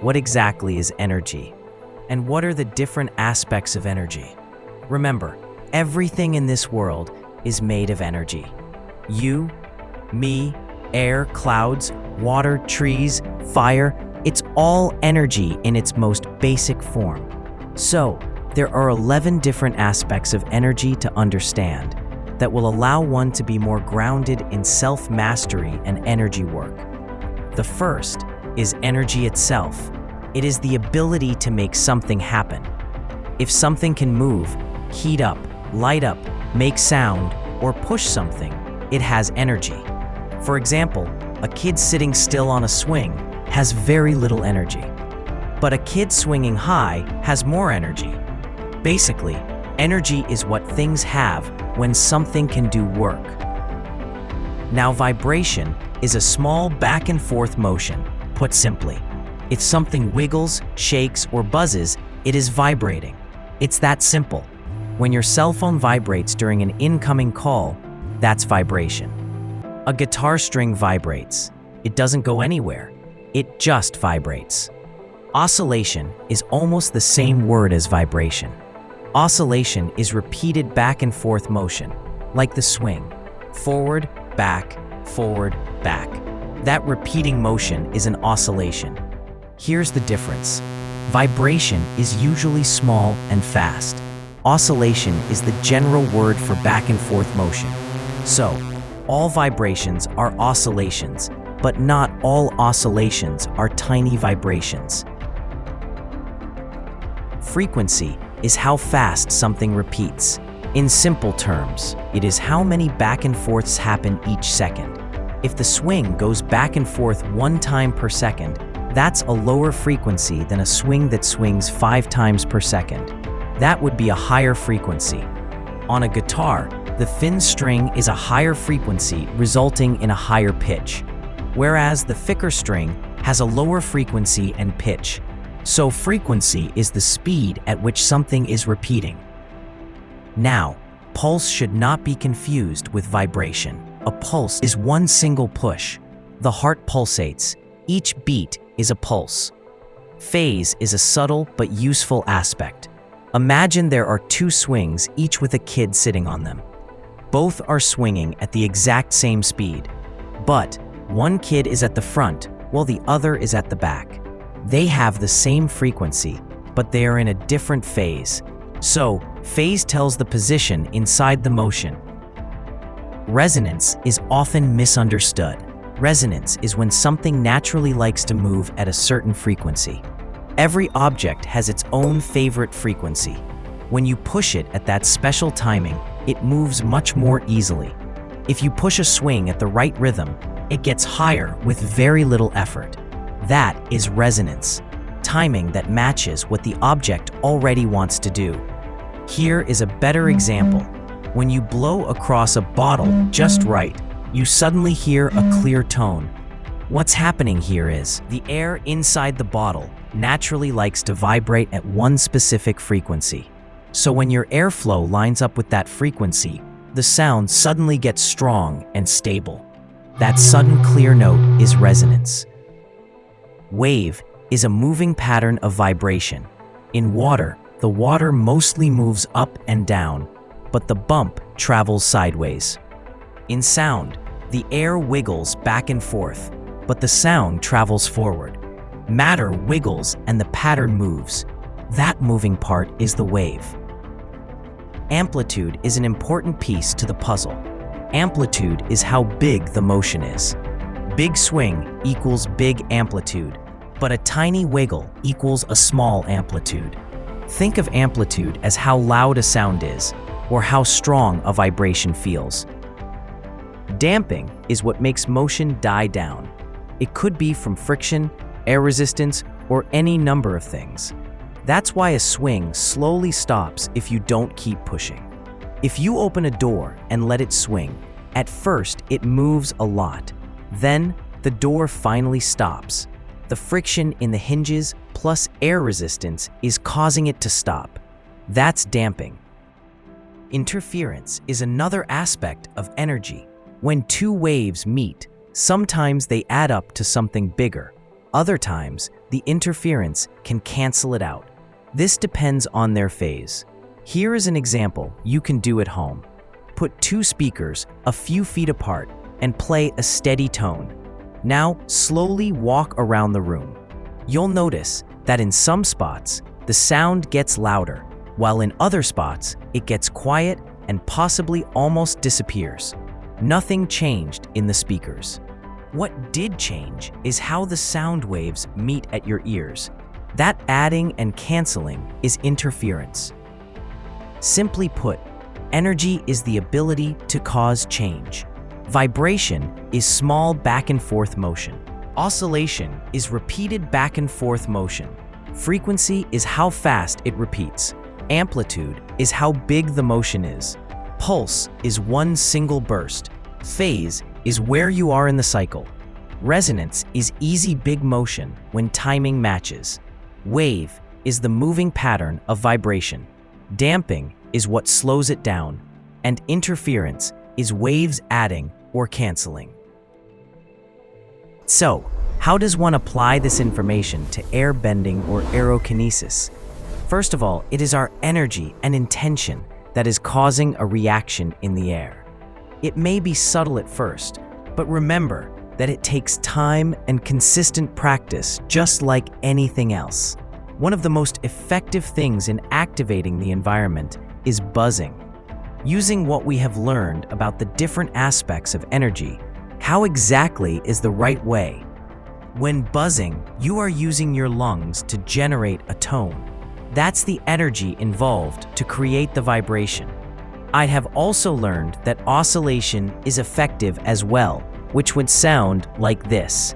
what exactly is energy? And what are the different aspects of energy? Remember, everything in this world is made of energy. You, me, air, clouds, water, trees, fire, it's all energy in its most basic form. So, there are 11 different aspects of energy to understand that will allow one to be more grounded in self-mastery and energy work. The first is energy itself. It is the ability to make something happen. If something can move, heat up, light up, make sound, or push something, it has energy. For example, a kid sitting still on a swing has very little energy. But a kid swinging high has more energy. Basically, energy is what things have when something can do work. Now, vibration is a small back and forth motion. Put simply, if something wiggles, shakes, or buzzes, it is vibrating. It's that simple. When your cell phone vibrates during an incoming call, that's vibration. A guitar string vibrates. It doesn't go anywhere. It just vibrates. Oscillation is almost the same word as vibration. Oscillation is repeated back and forth motion, like the swing. Forward, back, forward, back. That repeating motion is an oscillation. Here's the difference. Vibration is usually small and fast. Oscillation is the general word for back and forth motion. So, all vibrations are oscillations, but not all oscillations are tiny vibrations. Frequency is how fast something repeats. In simple terms, it is how many back and forths happen each second. If the swing goes back and forth 1 time per second, that's a lower frequency than a swing that swings 5 times per second. That would be a higher frequency. On a guitar, the thin string is a higher frequency, resulting in a higher pitch, whereas the thicker string has a lower frequency and pitch. So frequency is the speed at which something is repeating. Now, pulse should not be confused with vibration. A pulse is one single push. The heart pulsates. Each beat is a pulse. Phase is a subtle but useful aspect. Imagine there are 2 swings, each with a kid sitting on them. Both are swinging at the exact same speed, but one kid is at the front while the other is at the back. They have the same frequency, but they are in a different phase. So, phase tells the position inside the motion. Resonance is often misunderstood. Resonance is when something naturally likes to move at a certain frequency. Every object has its own favorite frequency. When you push it at that special timing, it moves much more easily. If you push a swing at the right rhythm, it gets higher with very little effort. That is resonance, timing that matches what the object already wants to do. Here is a better example. When you blow across a bottle just right, you suddenly hear a clear tone. What's happening here is the air inside the bottle naturally likes to vibrate at one specific frequency. So when your airflow lines up with that frequency, the sound suddenly gets strong and stable. That sudden clear note is resonance. Wave is a moving pattern of vibration. In water, the water mostly moves up and down, but the bump travels sideways. In sound, the air wiggles back and forth, but the sound travels forward. Matter wiggles and the pattern moves. That moving part is the wave. Amplitude is an important piece to the puzzle. Amplitude is how big the motion is. Big swing equals big amplitude, but a tiny wiggle equals a small amplitude. Think of amplitude as how loud a sound is, or how strong a vibration feels. Damping is what makes motion die down. It could be from friction, air resistance, or any number of things. That's why a swing slowly stops if you don't keep pushing. If you open a door and let it swing, at first it moves a lot. Then the door finally stops. The friction in the hinges plus air resistance is causing it to stop. That's damping. Interference is another aspect of energy. When 2 waves meet, sometimes they add up to something bigger. Other times, the interference can cancel it out. This depends on their phase. Here is an example you can do at home. Put two speakers a few feet apart and play a steady tone. Now, slowly walk around the room. You'll notice that in some spots, the sound gets louder, while in other spots, it gets quiet and possibly almost disappears. Nothing changed in the speakers. What did change is how the sound waves meet at your ears. That adding and canceling is interference. Simply put, energy is the ability to cause change. Vibration is small back and forth motion. Oscillation is repeated back and forth motion. Frequency is how fast it repeats. Amplitude is how big the motion is. Pulse is one single burst. Phase is where you are in the cycle. Resonance is easy big motion when timing matches. Wave is the moving pattern of vibration. Damping is what slows it down. And interference is waves adding or canceling. So, how does one apply this information to airbending or aerokinesis? First of all, it is our energy and intention that is causing a reaction in the air. It may be subtle at first, but remember that it takes time and consistent practice just like anything else. One of the most effective things in activating the environment is buzzing. Using what we have learned about the different aspects of energy, how exactly is the right way? When buzzing, you are using your lungs to generate a tone. That's the energy involved to create the vibration. I have also learned that oscillation is effective as well, which would sound like this.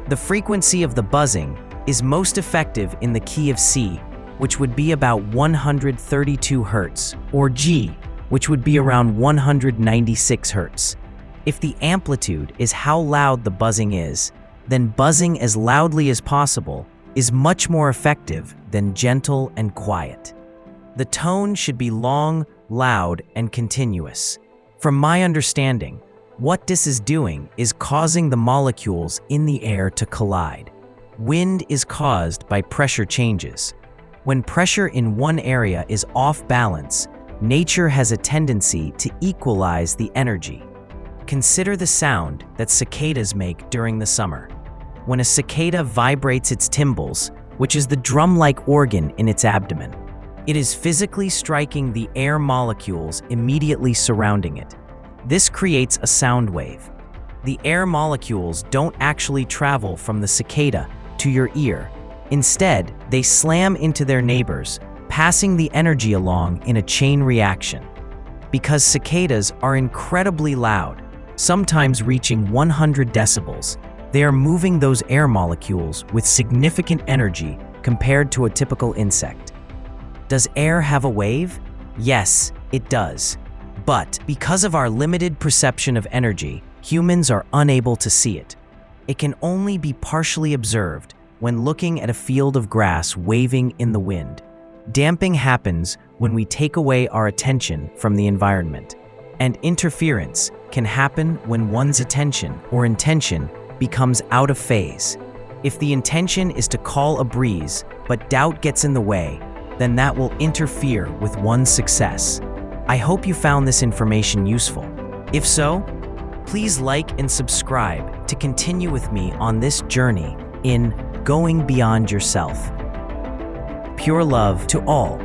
The frequency of the buzzing is most effective in the key of C, which would be about 132 Hz, or G, which would be around 196 Hz. If the amplitude is how loud the buzzing is, then buzzing as loudly as possible is much more effective than gentle and quiet. The tone should be long, loud, and continuous. From my understanding, what this is doing is causing the molecules in the air to collide. Wind is caused by pressure changes. When pressure in one area is off balance, nature has a tendency to equalize the energy. Consider the sound that cicadas make during the summer. When a cicada vibrates its tymbals, which is the drum-like organ in its abdomen, it is physically striking the air molecules immediately surrounding it. This creates a sound wave. The air molecules don't actually travel from the cicada to your ear. Instead, they slam into their neighbors, passing the energy along in a chain reaction. Because cicadas are incredibly loud, sometimes reaching 100 decibels, they are moving those air molecules with significant energy compared to a typical insect. Does air have a wave? Yes, it does. But because of our limited perception of energy, humans are unable to see it. It can only be partially observed when looking at a field of grass waving in the wind. Damping happens when we take away our attention from the environment. And interference can happen when one's attention or intention becomes out of phase. If the intention is to call a breeze, but doubt gets in the way, then that will interfere with one's success. I hope you found this information useful. If so, please like and subscribe to continue with me on this journey in going beyond yourself. Pure love to all.